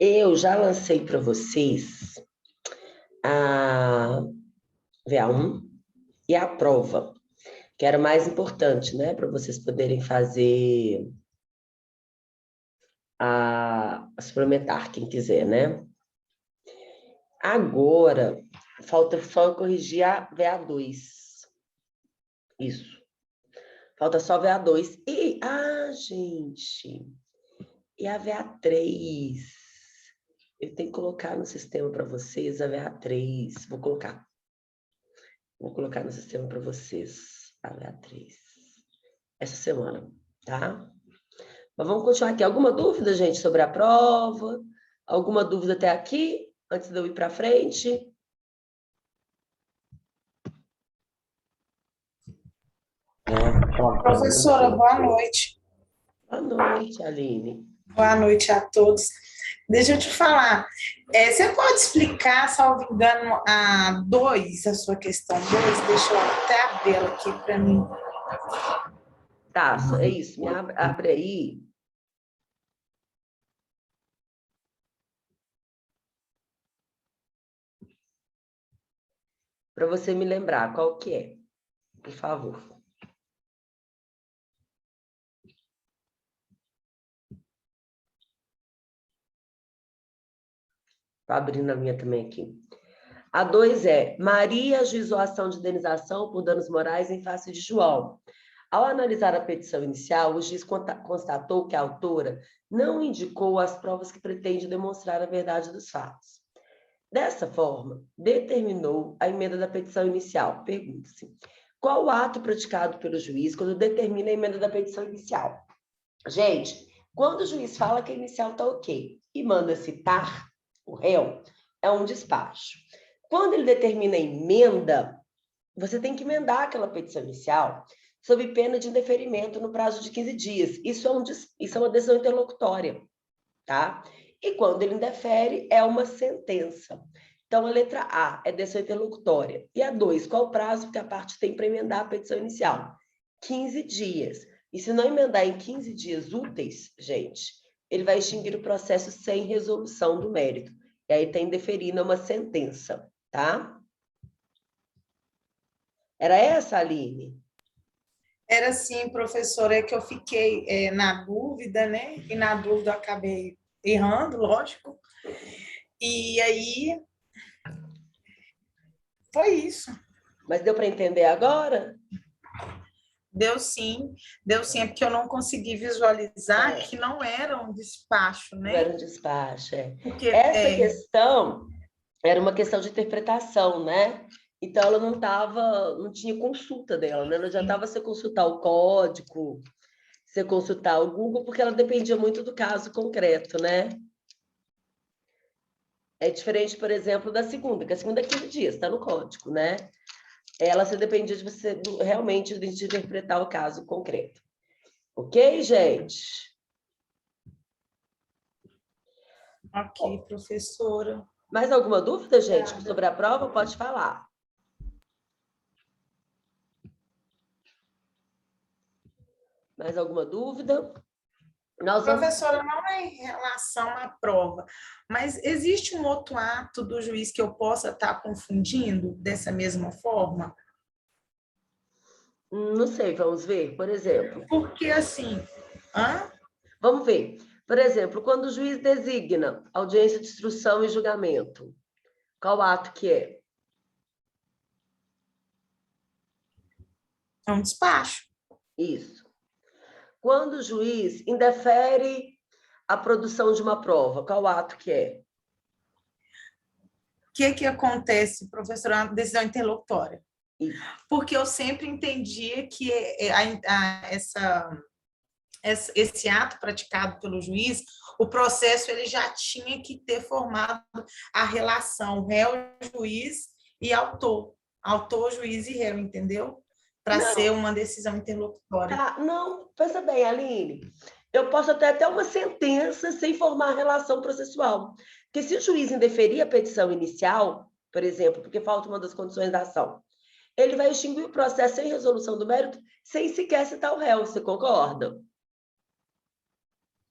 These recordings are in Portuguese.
Eu já lancei para vocês a VA1 e a prova, que era o mais importante, né? Para vocês poderem fazer a suplementar, quem quiser, né? Agora, falta só eu corrigir a VA2. Isso. Falta só a VA2. Gente, e a VA3? Eu tenho que colocar no sistema para vocês a VA3. Vou colocar no sistema para vocês a VA3 essa semana, tá? Mas vamos continuar aqui. Alguma dúvida, gente, sobre a prova? Alguma dúvida até aqui, antes de eu ir para frente? Professora, boa noite. Boa noite, Aline. Boa noite a todos. Deixa eu te falar, você pode explicar, salvo engano, a sua questão 2? Deixa eu até abrir ela aqui para mim. Tá, é isso. Abre aí. Para você me lembrar qual que é, por favor. Estou abrindo a minha também aqui. A 2 é: Maria ajuizou a ação de indenização por danos morais em face de João. Ao analisar a petição inicial, o juiz constatou que a autora não indicou as provas que pretende demonstrar a verdade dos fatos. Dessa forma, determinou a emenda da petição inicial. Pergunta-se: qual o ato praticado pelo juiz quando determina a emenda da petição inicial? Gente, quando o juiz fala que a inicial está ok e manda citar o réu, é um despacho. Quando ele determina a emenda, você tem que emendar aquela petição inicial sob pena de indeferimento no prazo de 15 dias. Isso é uma decisão interlocutória, tá? E quando ele indefere, é uma sentença. Então, a letra A é decisão interlocutória. E a 2, qual o prazo que a parte tem para emendar a petição inicial? 15 dias. E se não emendar em 15 dias úteis, gente, ele vai extinguir o processo sem resolução do mérito. E aí tem deferindo uma sentença, tá? Era essa, Aline? Era sim, professora, é que eu fiquei na dúvida, né? E na dúvida eu acabei errando, lógico. E aí, foi isso. Mas deu para entender agora? Deu sim, é porque eu não consegui visualizar que não era um despacho, Não né? era um despacho, é. Porque Essa questão era uma questão de interpretação, né? Então, ela não tinha consulta dela, né? Não adiantava você consultar o código, você consultar o Google, porque ela dependia muito do caso concreto, né? É diferente, por exemplo, da segunda, que a segunda é 15 dias, está no código, né? Ela se dependia de você realmente de interpretar o caso concreto. Ok, gente? Ok, professora. Mais alguma dúvida, gente, sobre a prova? Pode falar. Mais alguma dúvida? Professora, não é em relação à prova, mas existe um outro ato do juiz que eu possa estar confundindo dessa mesma forma? Não sei, vamos ver, por exemplo. Porque assim, Vamos ver. Por exemplo, quando o juiz designa audiência de instrução e julgamento, qual ato que é? é um despacho. Isso. Quando o juiz indefere a produção de uma prova, qual ato que é? O que acontece, professora? Uma decisão interlocutória. Isso. Porque eu sempre entendia que esse ato praticado pelo juiz, o processo ele já tinha que ter formado a relação réu-juiz e autor, juiz e réu, entendeu? Para ser uma decisão interlocutória. Tá, não, pensa bem, Aline. Eu posso até uma sentença sem formar relação processual. Porque se o juiz indeferir a petição inicial, por exemplo, porque falta uma das condições da ação, ele vai extinguir o processo sem resolução do mérito, sem sequer citar o réu, você concorda?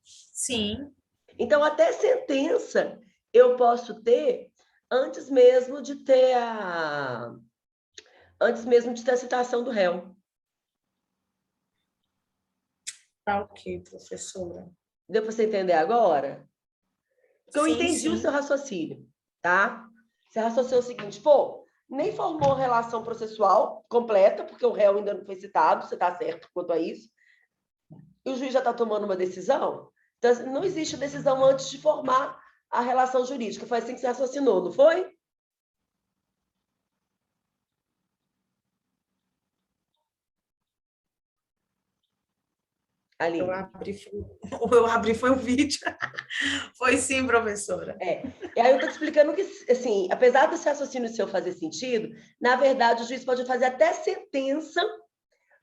Sim. Então, até sentença eu posso ter antes mesmo de ter a citação do réu. Tá ok, professora. Deu para você entender agora? Porque eu Sim, entendi o sim. seu raciocínio, tá? Você raciocinou o seguinte, pô, nem formou relação processual completa, porque o réu ainda não foi citado, você está certo quanto a isso, e o juiz já está tomando uma decisão. Então, não existe decisão antes de formar a relação jurídica. Foi assim que você raciocinou, não foi? Eu Aline. abri, eu abri foi um vídeo. Foi sim, professora. E aí eu estou te explicando que, assim, apesar desse raciocínio seu fazer sentido, na verdade, o juiz pode fazer até sentença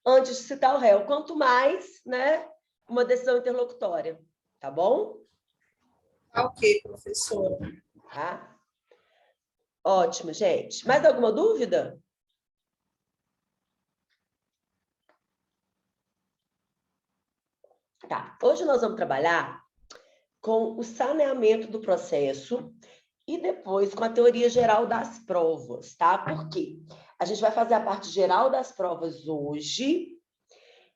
antes de citar o réu, quanto mais, né, uma decisão interlocutória, tá bom? Tá ok, professora. Tá? Ótimo, gente. Mais alguma dúvida? Tá. Hoje nós vamos trabalhar com o saneamento do processo e depois com a teoria geral das provas, tá? Por quê? A gente vai fazer a parte geral das provas hoje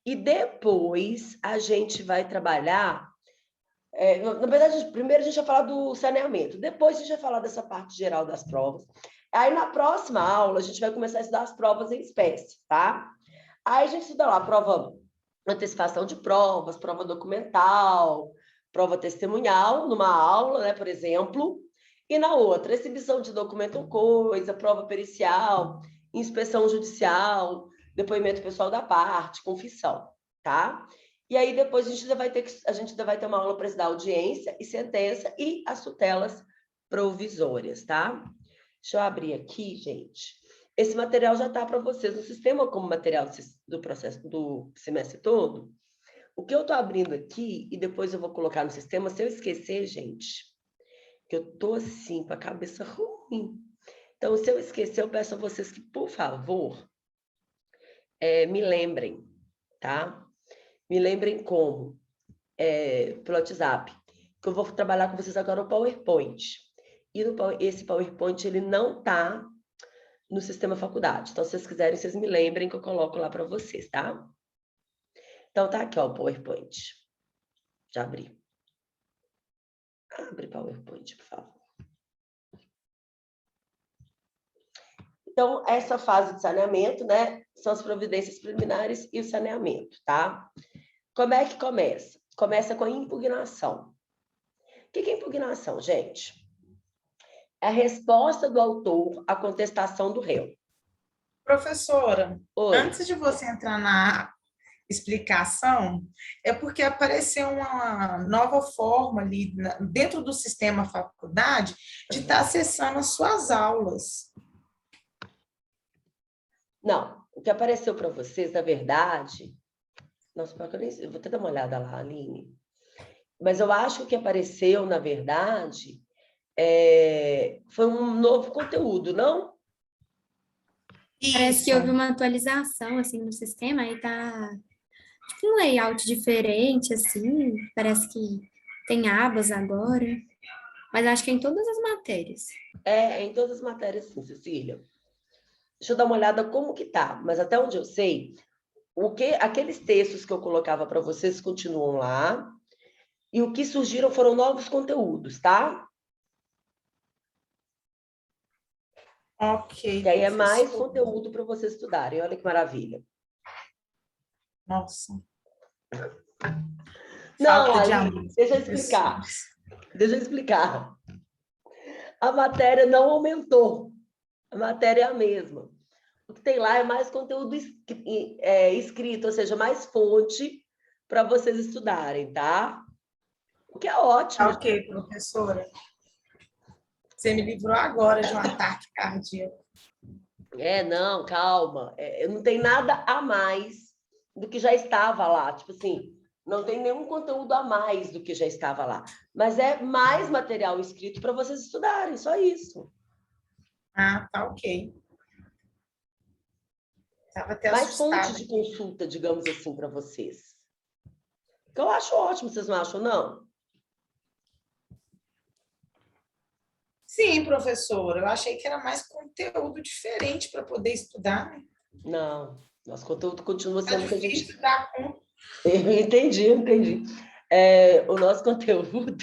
e depois a gente vai trabalhar. Na verdade, primeiro a gente vai falar do saneamento, depois a gente vai falar dessa parte geral das provas. Aí na próxima aula a gente vai começar a estudar as provas em espécie, tá? Aí a gente estuda lá prova, antecipação de provas, prova documental, prova testemunhal, numa aula, né, por exemplo, e na outra, exibição de documento ou coisa, prova pericial, inspeção judicial, depoimento pessoal da parte, confissão, tá? E aí depois a gente ainda vai ter uma aula para estudar audiência e sentença e as tutelas provisórias, tá? Deixa eu abrir aqui, gente. Esse material já está para vocês no sistema como material do processo do semestre todo. O que eu estou abrindo aqui e depois eu vou colocar no sistema, se eu esquecer, gente, que eu estou assim, com a cabeça ruim. Então, se eu esquecer, eu peço a vocês que, por favor, me lembrem, tá? Me lembrem como? Pelo WhatsApp. Que eu vou trabalhar com vocês agora o PowerPoint. E esse PowerPoint, ele não está no sistema faculdade. Então, se vocês quiserem, vocês me lembrem que eu coloco lá para vocês, tá? Então, tá aqui, ó, o PowerPoint. Já abri. Abre PowerPoint, por favor. Então, essa fase de saneamento, né, são as providências preliminares e o saneamento, tá? Como é que começa? Começa com a impugnação. O que é impugnação, gente? É a resposta do autor à contestação do réu. Professora, Oi. antes de você entrar na explicação, é porque apareceu uma nova forma ali dentro do sistema faculdade de estar acessando as suas aulas. Não, o que apareceu para vocês, na verdade... Nossa, eu vou até dar uma olhada lá, Aline. Mas eu acho que o que apareceu, na verdade, foi um novo conteúdo, não? Parece que houve uma atualização, assim, no sistema, aí tá tipo um layout diferente, assim, parece que tem abas agora, mas acho que é em todas as matérias. É em todas as matérias, sim, Cecília. Deixa eu dar uma olhada como que tá, mas até onde eu sei, aqueles textos que eu colocava para vocês continuam lá, e o que surgiram foram novos conteúdos, tá? Ok. Que aí é mais conteúdo para vocês estudarem. Olha que maravilha. Nossa. Não, Falta de Aline, amor. deixa eu explicar. Deixa eu explicar. A matéria não aumentou. A matéria é a mesma. O que tem lá é mais conteúdo escrito, ou seja, mais fonte para vocês estudarem, tá? O que é ótimo. Tá ok, professora. Você me livrou agora de um ataque cardíaco. Não, calma. Não tem nada a mais do que já estava lá. Tipo assim, não tem nenhum conteúdo a mais do que já estava lá. Mas é mais material escrito para vocês estudarem, só isso. Ah, tá ok. Estava até Mais assustada. fonte de consulta, digamos assim, para vocês. Que eu acho ótimo, vocês não acham, não? Sim, professora, eu achei que era mais conteúdo diferente para poder estudar, né? Não, nosso conteúdo continua Tá sendo o que a gente... difícil dar conta. Entendi. O nosso conteúdo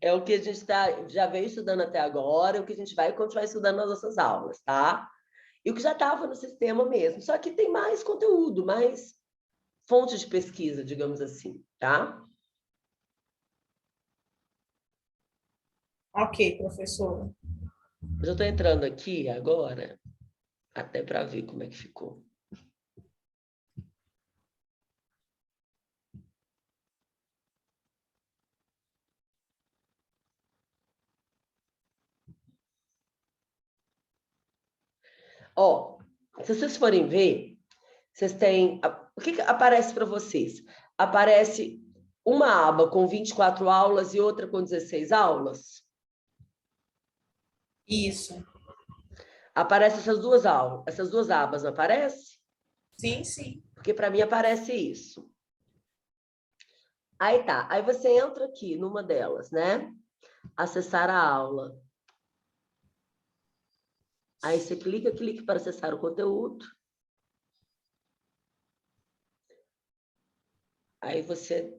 é o que a gente já veio estudando até agora, o que a gente vai continuar estudando nas nossas aulas, tá? E o que já estava no sistema mesmo. Só que tem mais conteúdo, mais fonte de pesquisa, digamos assim, tá? Ok, professora. Eu já estou entrando aqui agora, até para ver como é que ficou. Ó, se vocês forem ver, vocês têm... O que aparece para vocês? Aparece uma aba com 24 aulas e outra com 16 aulas? Isso. Aparece essas duas abas, não aparece? Sim, sim. Porque para mim aparece isso. Aí tá, aí você entra aqui numa delas, né? Acessar a aula. Aí você clique para acessar o conteúdo. Aí você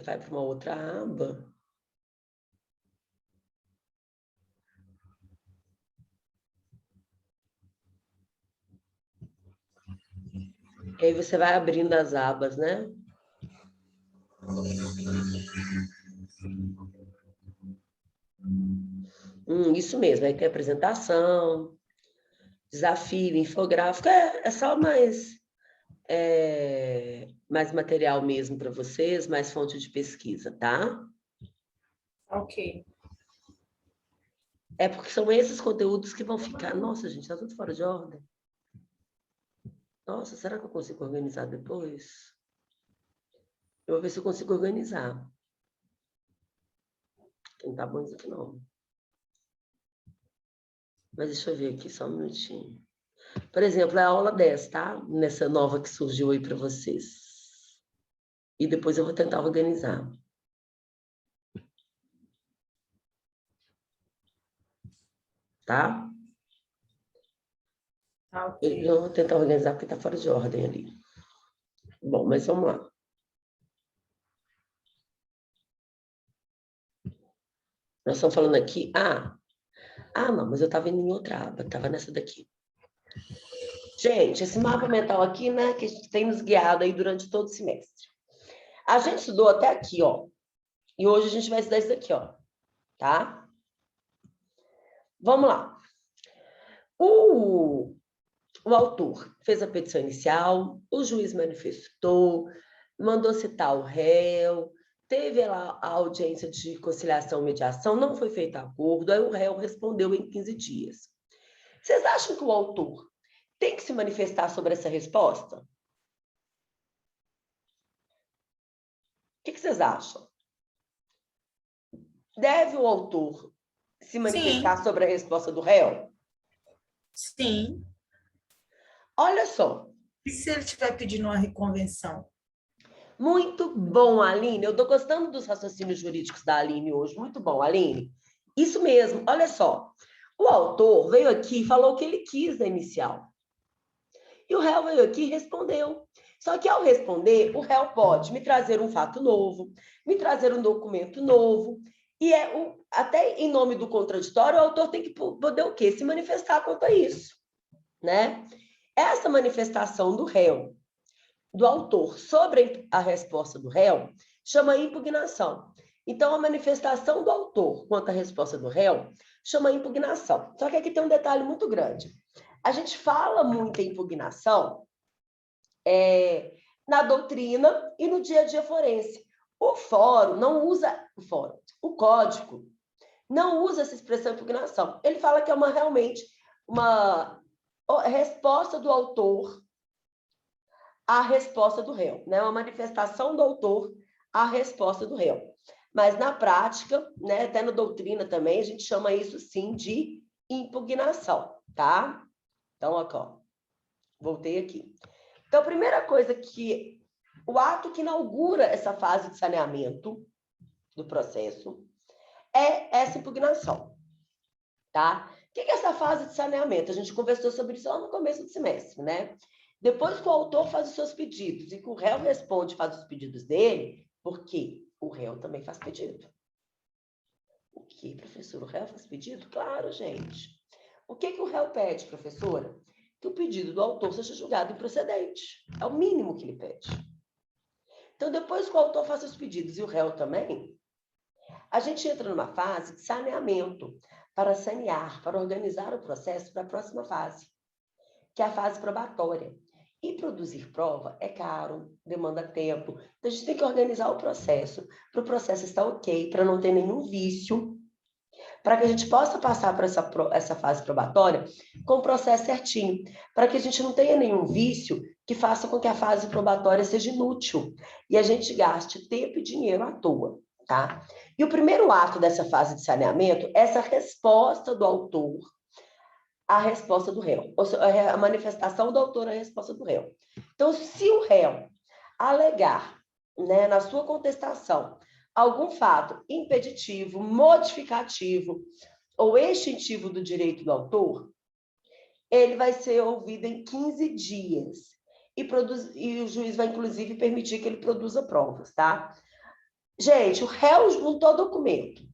vai para uma outra aba. E aí você vai abrindo as abas, né? Isso mesmo, aí tem apresentação, desafio, infográfico, é só mais material mesmo para vocês, mais fonte de pesquisa, tá? Ok. É porque são esses conteúdos que vão ficar... Nossa, gente, tá tudo fora de ordem. Nossa, será que eu consigo organizar depois? Eu vou ver se eu consigo organizar. Não tá bom isso aqui, não. Mas deixa eu ver aqui, só um minutinho. Por exemplo, é a aula 10, tá? Nessa nova que surgiu aí para vocês. E depois eu vou tentar organizar. Tá? Ok. Eu vou tentar organizar porque tá fora de ordem ali. Bom, mas vamos lá. Nós estamos falando aqui... não, mas eu estava indo em outra aba, estava nessa daqui. Gente, esse mapa mental aqui, né, que tem nos guiado aí durante todo o semestre. A gente estudou até aqui, ó. E hoje a gente vai estudar isso daqui, ó. Tá? Vamos lá. O autor fez a petição inicial, o juiz manifestou, mandou citar o réu, teve lá a audiência de conciliação e mediação, não foi feito acordo, aí o réu respondeu em 15 dias. Vocês acham que o autor tem que se manifestar sobre essa resposta? O que vocês acham? Deve o autor se manifestar Sim, sobre a resposta do réu? sim. Olha só. E se ele estiver pedindo uma reconvenção? Muito bom, Aline. Eu estou gostando dos raciocínios jurídicos da Aline hoje. Muito bom, Aline. Isso mesmo. Olha só. O autor veio aqui e falou o que ele quis na inicial. E o réu veio aqui e respondeu. Só que, ao responder, o réu pode me trazer um fato novo, me trazer um documento novo. E até em nome do contraditório, o autor tem que poder o quê? Se manifestar quanto a isso, né? Essa manifestação do réu, do autor sobre a resposta do réu, chama impugnação. Então, a manifestação do autor quanto à resposta do réu chama impugnação. Só que aqui tem um detalhe muito grande. A gente fala muito em impugnação na doutrina e no dia a dia forense. O fórum não usa o código não usa essa expressão impugnação. Ele fala que é realmente uma resposta do autor à resposta do réu, né? Uma manifestação do autor à resposta do réu. Mas na prática, né, até na doutrina também, a gente chama isso sim de impugnação, tá? Então, ó, voltei aqui. Então, a primeira coisa que o ato que inaugura essa fase de saneamento do processo é essa impugnação, tá? O que é essa fase de saneamento? A gente conversou sobre isso lá no começo do semestre, né? Depois que o autor faz os seus pedidos e que o réu responde, faz os pedidos dele, porque o réu também faz pedido. O que, professor? O réu faz pedido? Claro, gente. O que o réu pede, professora? Que o pedido do autor seja julgado improcedente. É o mínimo que ele pede. Então, depois que o autor faz os pedidos e o réu também, a gente entra numa fase de saneamento para sanear, para organizar o processo para a próxima fase, que é a fase probatória. E produzir prova é caro, demanda tempo. Então, a gente tem que organizar o processo, para o processo estar ok, para não ter nenhum vício, para que a gente possa passar por essa fase probatória com o processo certinho, para que a gente não tenha nenhum vício que faça com que a fase probatória seja inútil e a gente gaste tempo e dinheiro à toa, tá? E o primeiro ato dessa fase de saneamento é essa resposta do autor à resposta do réu, ou seja, a manifestação do autor à resposta do réu. Então, se o réu alegar, né, na sua contestação, algum fato impeditivo, modificativo ou extintivo do direito do autor, ele vai ser ouvido em 15 dias. E o juiz vai, inclusive, permitir que ele produza provas, tá? Gente, o réu juntou documento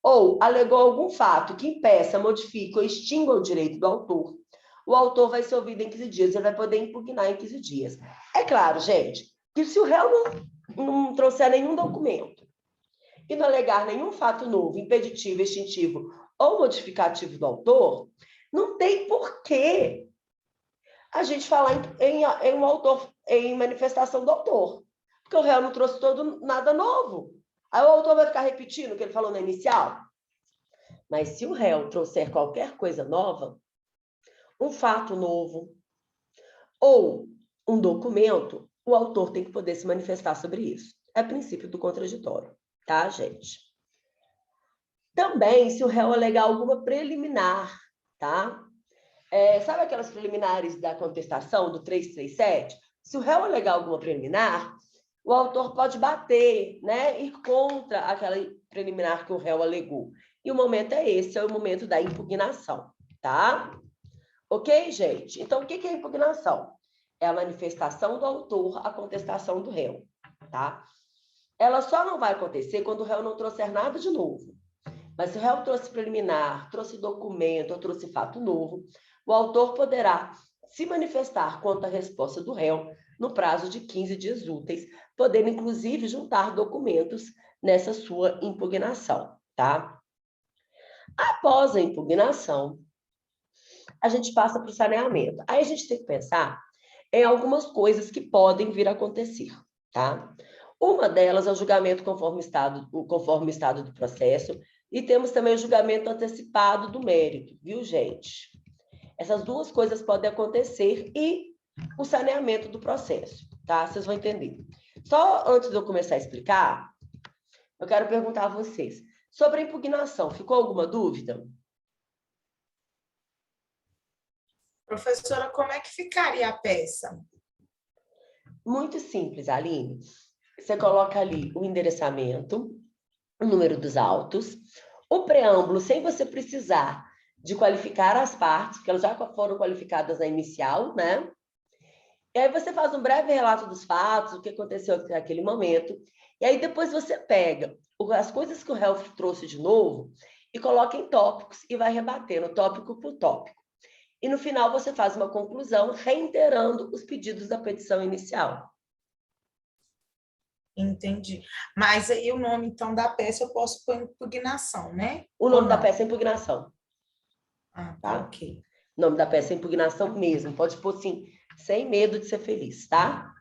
ou alegou algum fato que impeça, modifique ou extinga o direito do autor, o autor vai ser ouvido em 15 dias, ele vai poder impugnar em 15 dias. É claro, gente, que se o réu não trouxer nenhum documento e não alegar nenhum fato novo, impeditivo, extintivo ou modificativo do autor, não tem porquê a gente falar em um autor, em manifestação do autor, porque o réu não trouxe nada novo. Aí o autor vai ficar repetindo o que ele falou na inicial. Mas se o réu trouxer qualquer coisa nova, um fato novo ou um documento, o autor tem que poder se manifestar sobre isso. É princípio do contraditório, tá, gente? Também, se o réu alegar alguma preliminar, tá? Sabe aquelas preliminares da contestação do 337? Se o réu alegar alguma preliminar, o autor pode bater, né, ir contra aquela preliminar que o réu alegou. E o momento é esse, é o momento da impugnação, tá? Ok, gente? Então, o que é impugnação? É a manifestação do autor à contestação do réu, tá? Ela só não vai acontecer quando o réu não trouxer nada de novo. Mas se o réu trouxe preliminar, trouxe documento ou trouxe fato novo, o autor poderá se manifestar quanto à resposta do réu no prazo de 15 dias úteis, podendo, inclusive, juntar documentos nessa sua impugnação, tá? Após a impugnação, a gente passa para o saneamento. Aí a gente tem que pensar em algumas coisas que podem vir a acontecer, tá? Uma delas é o julgamento conforme o estado do processo, e temos também o julgamento antecipado do mérito, viu, gente? Essas duas coisas podem acontecer e o saneamento do processo, tá? Vocês vão entender. Só antes de eu começar a explicar, eu quero perguntar a vocês sobre a impugnação. Ficou alguma dúvida? Professora, como é que ficaria a peça? Muito simples, Aline. Você coloca ali o endereçamento, o número dos autos, o preâmbulo, sem você precisar de qualificar as partes, porque elas já foram qualificadas na inicial, né? E aí você faz um breve relato dos fatos, o que aconteceu naquele momento, e aí depois você pega as coisas que o réu trouxe de novo e coloca em tópicos e vai rebatendo tópico por tópico. E no final você faz uma conclusão reiterando os pedidos da petição inicial. Entendi. Mas aí o nome, então, da peça eu posso pôr impugnação, né? O nome da peça é impugnação. Ah, Tá? ok. O nome da peça é impugnação mesmo. Pode pôr assim, sem medo de ser feliz, tá?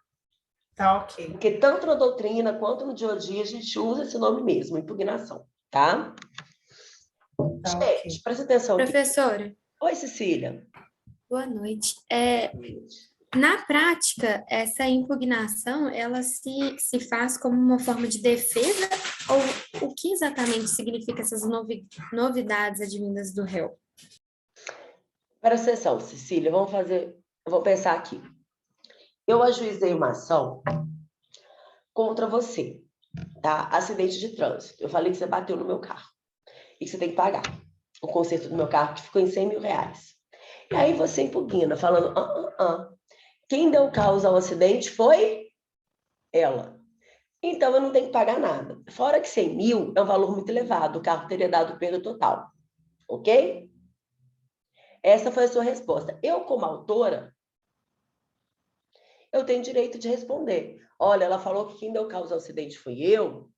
Tá ok. Porque tanto na doutrina quanto no dia a dia a gente usa esse nome mesmo, impugnação, tá? Tá Gente, ok. presta atenção aqui. Professora, Oi, Cecília. boa noite. Na prática, essa impugnação, ela se faz como uma forma de defesa ou o que exatamente significa essas novidades advindas do réu? Presta atenção, Cecília, vamos pensar aqui. Eu ajuizei uma ação contra você, tá? Acidente de trânsito. Eu falei que você bateu no meu carro e que você tem que pagar o conserto do meu carro, que ficou em 100 mil reais. E aí você impugna, falando, quem deu causa ao acidente foi ela. Então, eu não tenho que pagar nada. Fora que 100 mil é um valor muito elevado, o carro teria dado perda total. Ok? Essa foi a sua resposta. Eu, como autora, eu tenho direito de responder. Olha, ela falou que quem deu causa ao acidente foi eu,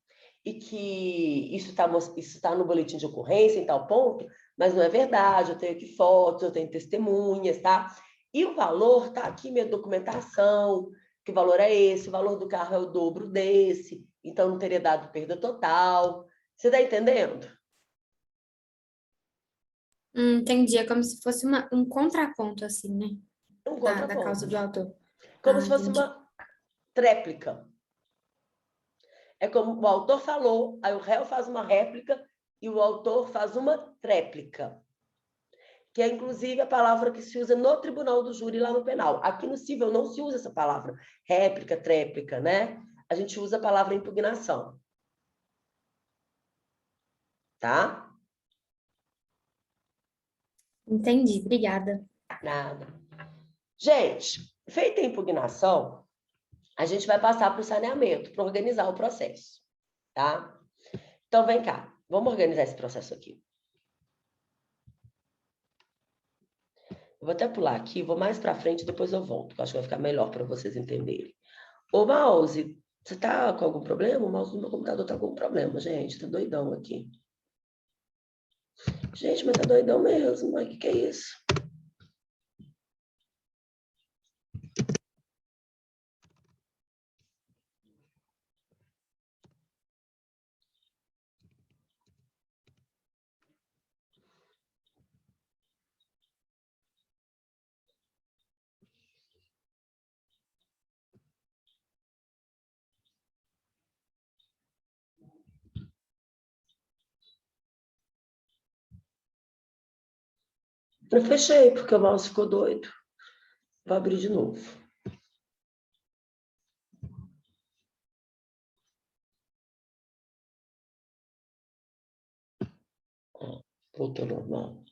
e que isso tá no boletim de ocorrência em tal ponto, mas não é verdade, eu tenho aqui fotos, eu tenho testemunhas, tá? E o valor tá aqui, minha documentação, que valor é esse, o valor do carro é o dobro desse, então não teria dado perda total. Você tá entendendo? Entendi. É como se fosse um contraponto, assim, né? Um Da causa contraponto. do autor. Como se fosse Entendi. uma tréplica. É como o autor falou, aí o réu faz uma réplica e o autor faz uma tréplica, que é inclusive a palavra que se usa no tribunal do júri lá no penal. Aqui no civil não se usa essa palavra, réplica, tréplica, né? A gente usa a palavra impugnação. Tá? Entendi. Obrigada. Nada. Gente, feita a impugnação, a gente vai passar para o saneamento, para organizar o processo, tá? Então, vem cá, vamos organizar esse processo aqui. Eu vou até pular aqui, vou mais para frente, depois eu volto, que eu acho que vai ficar melhor para vocês entenderem. Ô, mouse, você tá com algum problema? O mouse do meu computador tá com algum problema, gente. Tá doidão aqui. Gente, mas tá doidão mesmo. Mas o que é isso? Eu fechei, porque o mouse ficou doido. Vou abrir de novo. Voltou normal.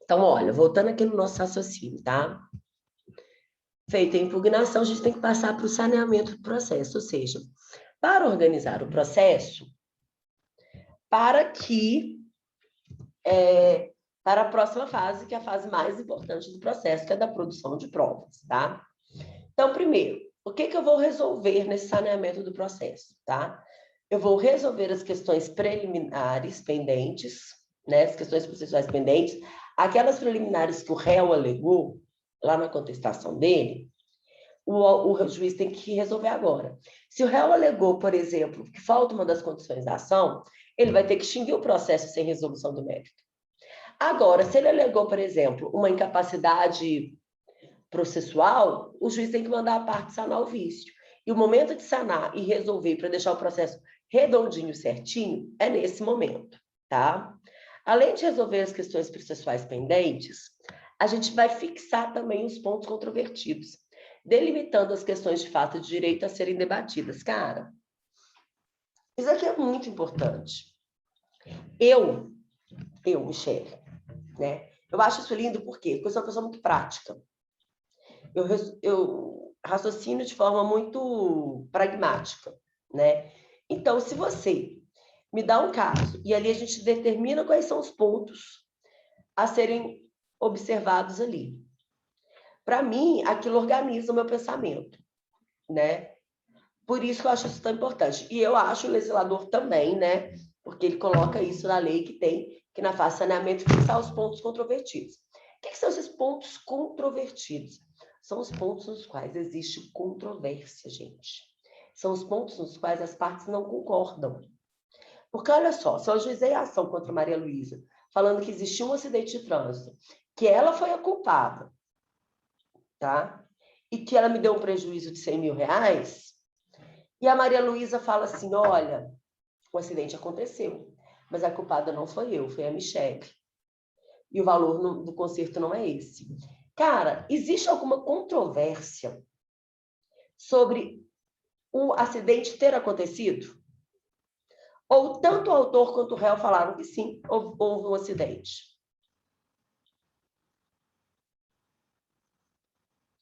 Então, olha, voltando aqui no nosso raciocínio, tá? Feita a impugnação, a gente tem que passar para o saneamento do processo, ou seja, para organizar o processo, para que para a próxima fase, que é a fase mais importante do processo, que é da produção de provas, tá? Então, primeiro, o que eu vou resolver nesse saneamento do processo, tá? Eu vou resolver as questões preliminares pendentes, né? As questões processuais pendentes, aquelas preliminares que o réu alegou lá na contestação dele, o juiz tem que resolver agora. Se o réu alegou, por exemplo, que falta uma das condições da ação, ele vai ter que extinguir o processo sem resolução do mérito. Agora, se ele alegou, por exemplo, uma incapacidade processual, o juiz tem que mandar a parte sanar o vício. E o momento de sanar e resolver para deixar o processo redondinho, certinho, é nesse momento, tá? Além de resolver as questões processuais pendentes, a gente vai fixar também os pontos controvertidos, delimitando as questões de fato e de direito a serem debatidas. Cara, isso aqui é muito importante. Eu, Michele, né? Eu acho isso lindo porque eu sou uma pessoa muito prática. Eu raciocino de forma muito pragmática, né? Então, se você me dá um caso e ali a gente determina quais são os pontos a serem observados ali. Para mim, aquilo organiza o meu pensamento, né? Por isso que eu acho isso tão importante. E eu acho o legislador também, né? Porque ele coloca isso na lei que tem, que na fase de saneamento fixar os pontos controvertidos. O que são esses pontos controvertidos? São os pontos nos quais existe controvérsia, gente. São os pontos nos quais as partes não concordam. Porque, olha só, se eu ajuizei a ação contra Maria Luísa, falando que existiu um acidente de trânsito, que ela foi a culpada, tá? E que ela me deu um prejuízo de 100 mil reais, e a Maria Luísa fala assim, olha, o acidente aconteceu, mas a culpada não foi eu, foi a Michele. E o valor do conserto não é esse. Cara, existe alguma controvérsia sobre o acidente ter acontecido? Ou tanto o autor quanto o réu falaram que sim, houve um acidente?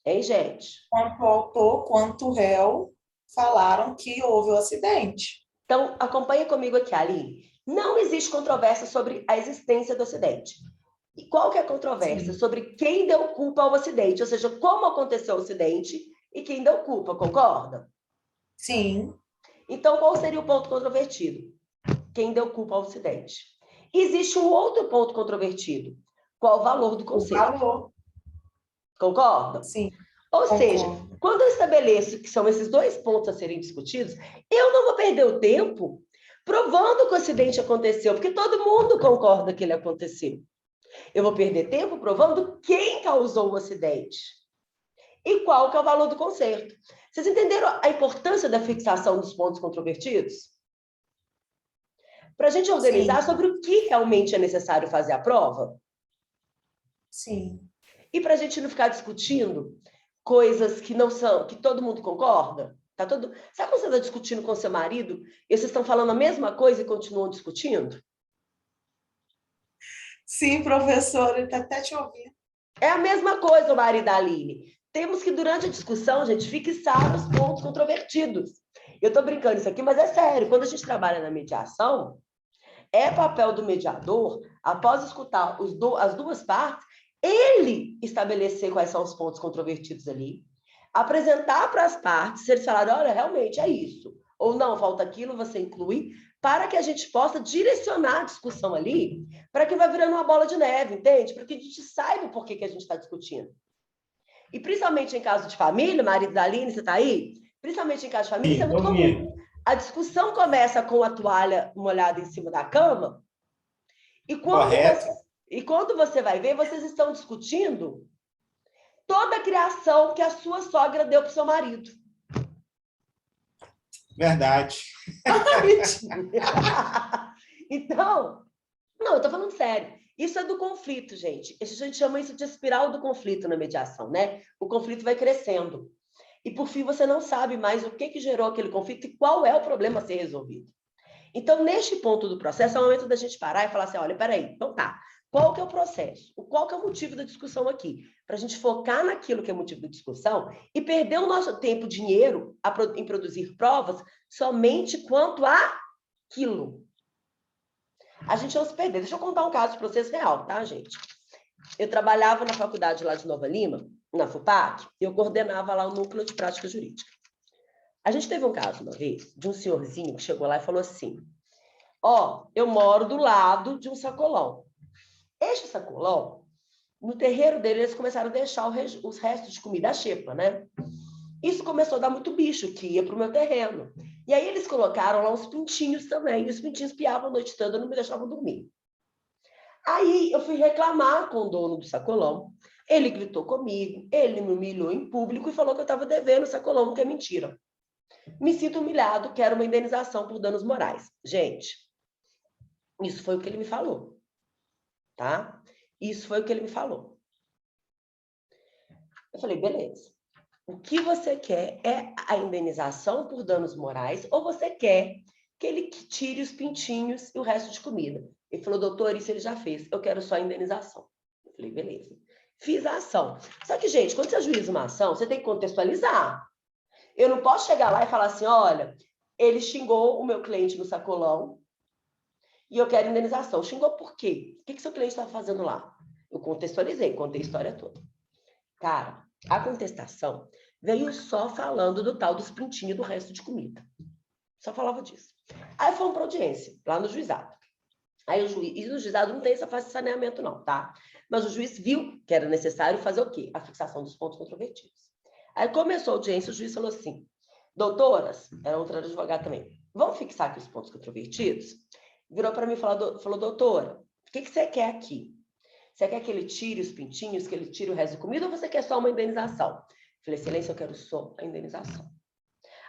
Hein, gente? Tanto o autor quanto o réu falaram que houve o acidente. Então, acompanha comigo aqui, Aline. Não existe controvérsia sobre a existência do acidente. E qual que é a controvérsia? Sim. Sobre quem deu culpa ao acidente, ou seja, como aconteceu o acidente e quem deu culpa, concorda? Sim. Então, qual seria o ponto controvertido? Quem deu culpa ao acidente. Existe um outro ponto controvertido. Qual o valor do O conserto? valor. Concorda? Sim, Ou seja, concordo. quando eu estabeleço que são esses dois pontos a serem discutidos, eu não vou perder o tempo provando que o acidente aconteceu, porque todo mundo concorda que ele aconteceu. Eu vou perder tempo provando quem causou o acidente e qual que é o valor do conserto. Vocês entenderam a importância da fixação dos pontos controvertidos? Para a gente organizar Sim, sobre o que realmente é necessário fazer a prova sim. e para a gente não ficar discutindo coisas que não são, que todo mundo concorda. Tá todo... Sabe quando você está discutindo com seu marido e vocês estão falando a mesma coisa e continuam discutindo? Sim, professora, ele está até te ouvindo. É a mesma coisa, o marido da Aline. Temos que, durante a discussão, gente, fixar os pontos controvertidos. Eu estou brincando isso aqui, mas é sério. Quando a gente trabalha na mediação, é papel do mediador, após escutar as duas partes, ele estabelecer quais são os pontos controvertidos ali, apresentar para as partes, se eles falarem, olha, realmente é isso, ou não, falta aquilo, você inclui, para que a gente possa direcionar a discussão ali, para que vai virando uma bola de neve, entende? Para que a gente saiba por que a gente está discutindo. E principalmente em caso de família, marido da Aline, você está aí? Principalmente em caso de família, isso é muito comum. A discussão começa com a toalha molhada em cima da cama, Correto. E quando você vai ver, vocês estão discutindo toda a criação que a sua sogra deu para o seu marido. Verdade. Então, não, eu estou falando sério. Isso é do conflito, gente. A gente chama isso de espiral do conflito na mediação, né? O conflito vai crescendo. E, por fim, você não sabe mais o que gerou aquele conflito e qual é o problema a ser resolvido. Então, neste ponto do processo, é o momento da gente parar e falar assim, olha, peraí, então tá, qual que é o processo? Qual que é o motivo da discussão aqui? Para a gente focar naquilo que é motivo da discussão e perder o nosso tempo, dinheiro, em produzir provas somente quanto àquilo. A gente não se perder. Deixa eu contar um caso para vocês real, tá, gente? Eu trabalhava na faculdade lá de Nova Lima, na FUPAC, e eu coordenava lá o núcleo de prática jurídica. A gente teve um caso uma vez de um senhorzinho que chegou lá e falou assim, eu moro do lado de um sacolão. Este sacolão, no terreiro dele, eles começaram a deixar os restos de comida, a xepa, né? Isso começou a dar muito bicho que ia para o meu terreno. E aí eles colocaram lá uns pintinhos também, e os pintinhos piavam a noite toda, não me deixavam dormir. Aí eu fui reclamar com o dono do sacolão, ele gritou comigo, ele me humilhou em público e falou que eu estava devendo o sacolão, que é mentira. Me sinto humilhado, quero uma indenização por danos morais. Gente, isso foi o que ele me falou, tá? Isso foi o que ele me falou. Eu falei, beleza. O que você quer é a indenização por danos morais ou você quer que ele tire os pintinhos e o resto de comida? Ele falou, doutor, isso ele já fez, eu quero só a indenização. Eu falei, beleza. Fiz a ação. Só que, gente, quando você ajuiza uma ação, você tem que contextualizar. Eu não posso chegar lá e falar assim, olha, ele xingou o meu cliente no sacolão e eu quero indenização. Xingou por quê? O que seu cliente estava fazendo lá? Eu contextualizei, contei a história toda. Cara, a contestação veio só falando do tal dos pintinhos do resto de comida. Só falava disso. Aí fomos para audiência, lá no juizado. Aí o juiz, e no juizado não tem essa fase de saneamento não, tá? Mas o juiz viu que era necessário fazer o quê? A fixação dos pontos controvertidos. Aí começou a audiência, o juiz falou assim, doutoras, era outra advogada também, vamos fixar aqui os pontos controvertidos? Virou para mim e falou, doutora, o que você quer aqui? Você quer que ele tire os pintinhos, que ele tire o resto de comida, ou você quer só uma indenização? Falei, excelência, eu quero só a indenização.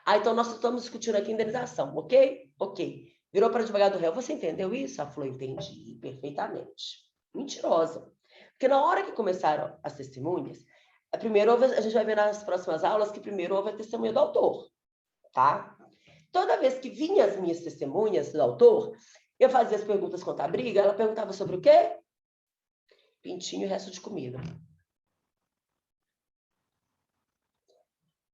Então nós estamos discutindo aqui a indenização, ok? Ok. Virou para o advogado do réu, você entendeu isso? Ela falou, entendi perfeitamente. Mentirosa. Porque na hora que começaram as testemunhas, primeiro a gente vai ver nas próximas aulas que primeiro houve a testemunha do autor, tá? Toda vez que vinha as minhas testemunhas do autor, eu fazia as perguntas quanto à briga, ela perguntava sobre o quê? Pintinho e resto de comida.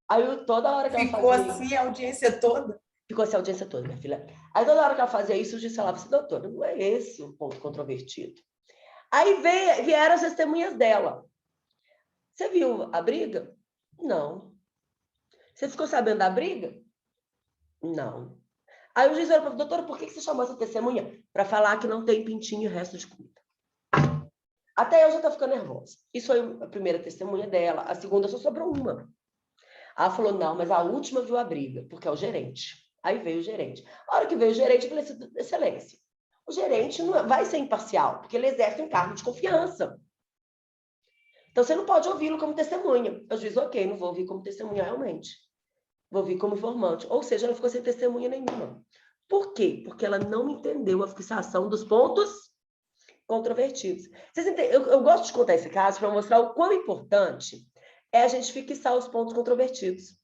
Aí toda hora que ela Ficou fazia assim isso, a audiência toda? ficou assim a audiência toda, minha filha. Aí toda hora que ela fazia isso, o juiz falava assim, doutora, não é esse o ponto controvertido. Aí vieram as testemunhas dela. Você viu a briga? Não. Você ficou sabendo da briga? Não. Aí o juiz falou para a doutora, por que você chamou essa testemunha? Para falar que não tem pintinho e resto de comida. Até eu já estou ficando nervosa. Isso foi a primeira testemunha dela. A segunda só sobrou uma. Ela falou, não, mas a última viu a briga, porque é o gerente. Aí veio o gerente. A hora que veio o gerente, eu falei assim, excelência, o gerente não vai ser imparcial, porque ele exerce um cargo de confiança. Então, você não pode ouvi-lo como testemunha. O juiz, ok, não vou ouvir como testemunha realmente. Vou ouvir como informante. Ou seja, ela ficou sem testemunha nenhuma. Por quê? Porque ela não entendeu a fixação dos pontos controvertidos. Vocês entendem? Eu gosto de contar esse caso para mostrar o quão importante é a gente fixar os pontos controvertidos.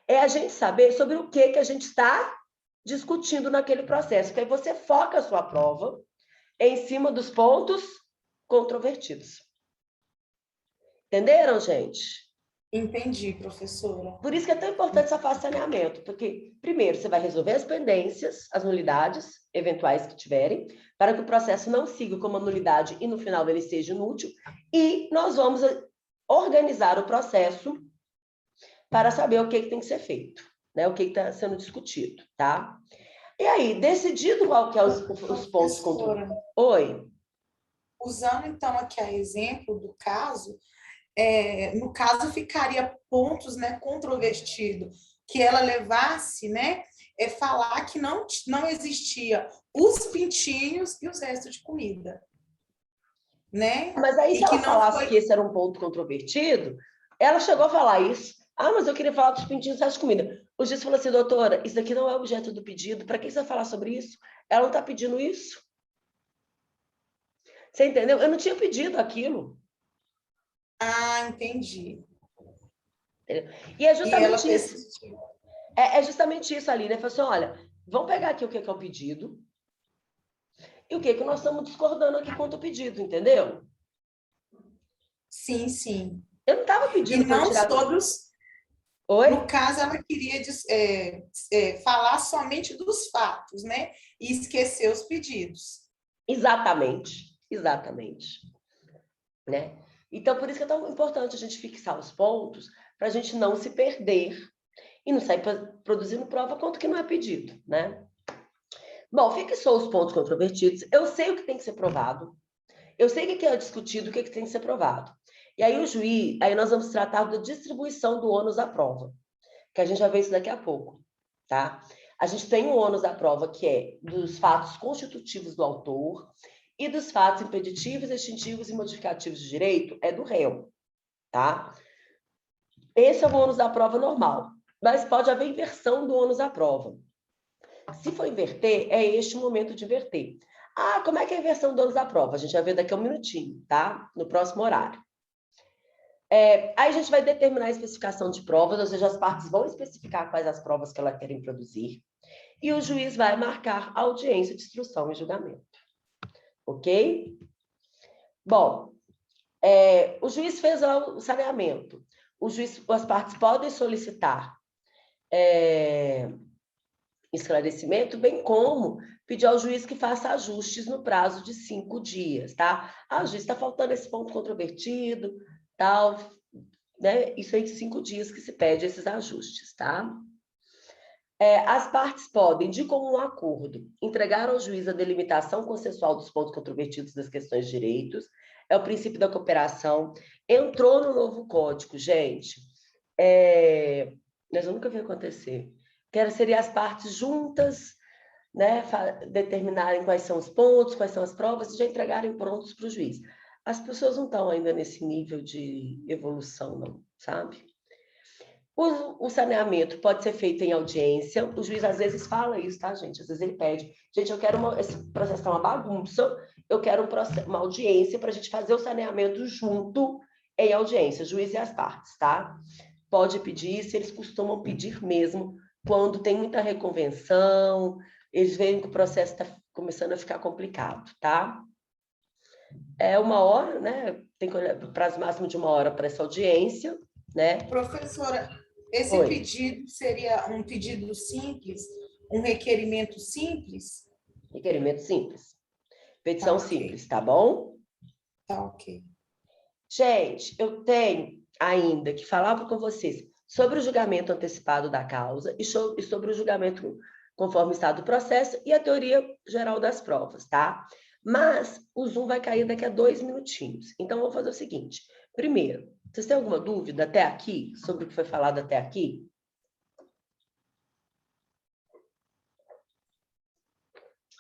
É a gente saber sobre o que a gente está discutindo naquele processo. Porque aí você foca a sua prova em cima dos pontos controvertidos. Entenderam, gente? Entendi, professora. Por isso que é tão importante essa fase de saneamento, porque, primeiro, você vai resolver as pendências, as nulidades eventuais que tiverem, para que o processo não siga como uma nulidade e, no final, ele seja inútil, e nós vamos organizar o processo para saber o que tem que ser feito, né? O que está sendo discutido, tá? E aí, decidido qual que é os pontos controvertidos. Oi? Usando, então, aqui a exemplo do caso, no caso, ficaria pontos, né, controvertido, que ela levasse, né, falar que não existia os pintinhos e os restos de comida, né? Mas aí, se E que ela não falasse foi... que esse era um ponto controvertido, ela chegou a falar isso. Ah, mas eu queria falar dos pintinhos e restos de comida. O juiz falou assim, doutora, isso daqui não é objeto do pedido, para que você vai falar sobre isso? Ela não está pedindo isso. Você entendeu? Eu não tinha pedido aquilo. Ah, entendi. Entendeu? E é justamente E isso. É justamente isso ali, né? Falou assim, olha, vamos pegar aqui o que é o pedido e o que nós estamos discordando aqui quanto ao pedido, entendeu? Sim, sim. Eu não estava pedindo E não tirar... sobre os... Oi? No caso, ela queria falar somente dos fatos, né? E esquecer os pedidos. Exatamente, exatamente. Né? Então, por isso que é tão importante a gente fixar os pontos para a gente não se perder e não sair produzindo prova quanto que não é pedido, né? Bom, fixou os pontos controvertidos, eu sei o que tem que ser provado, eu sei o que é discutido, o que tem que ser provado. E aí o juiz, aí nós vamos tratar da distribuição do ônus da prova, que a gente vai ver isso daqui a pouco, tá? A gente tem o ônus da prova, que é dos fatos constitutivos do autor, e dos fatos impeditivos, extintivos e modificativos de direito, é do réu, tá? Esse é o ônus da prova normal, mas pode haver inversão do ônus da prova. Se for inverter, é este o momento de inverter. Ah, como é que é a inversão do ônus da prova? A gente vai ver daqui a um minutinho, tá? No próximo horário. Aí a gente vai determinar a especificação de provas, ou seja, as partes vão especificar quais as provas que elas querem produzir, e o juiz vai marcar a audiência de instrução e julgamento. Ok? Bom, o juiz fez o saneamento. As partes podem solicitar esclarecimento, bem como pedir ao juiz que faça ajustes no prazo de 5 dias, tá? Ah, o juiz, está faltando esse ponto controvertido, tal, né? Isso aí de 5 dias que se pede esses ajustes, tá? As partes podem, de comum acordo, entregar ao juiz a delimitação consensual dos pontos controvertidos das questões de direitos, é o princípio da cooperação, entrou no novo código, gente, nós nunca vi acontecer, que seria as partes juntas, né, determinarem quais são os pontos, quais são as provas, e já entregarem prontos para o juiz. As pessoas não estão ainda nesse nível de evolução, não, sabe? O saneamento pode ser feito em audiência, o juiz às vezes fala isso, tá, gente? Às vezes ele pede, gente, esse processo está uma bagunça, eu quero uma audiência para a gente fazer o saneamento junto em audiência, juiz e as partes, tá? Pode pedir, se eles costumam pedir mesmo, quando tem muita reconvenção, eles veem que o processo está começando a ficar complicado, tá? É 1 hora, né? Tem que olhar prazo máximo de 1 hora para essa audiência, né? Professora, esse Oi. pedido seria um pedido simples, um requerimento simples? Requerimento simples. Petição Tá, ok. simples, tá bom? Tá, ok. Gente, eu tenho ainda que falar com vocês sobre o julgamento antecipado da causa e sobre o julgamento conforme o estado do processo e a teoria geral das provas, tá? Mas o Zoom vai cair daqui a 2 minutinhos. Então, eu vou fazer o seguinte. Primeiro, vocês têm alguma dúvida até aqui, sobre o que foi falado até aqui?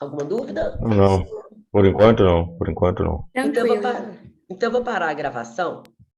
Alguma dúvida? Não, por enquanto não, por enquanto não. Então, Tranquilo. eu vou parar a gravação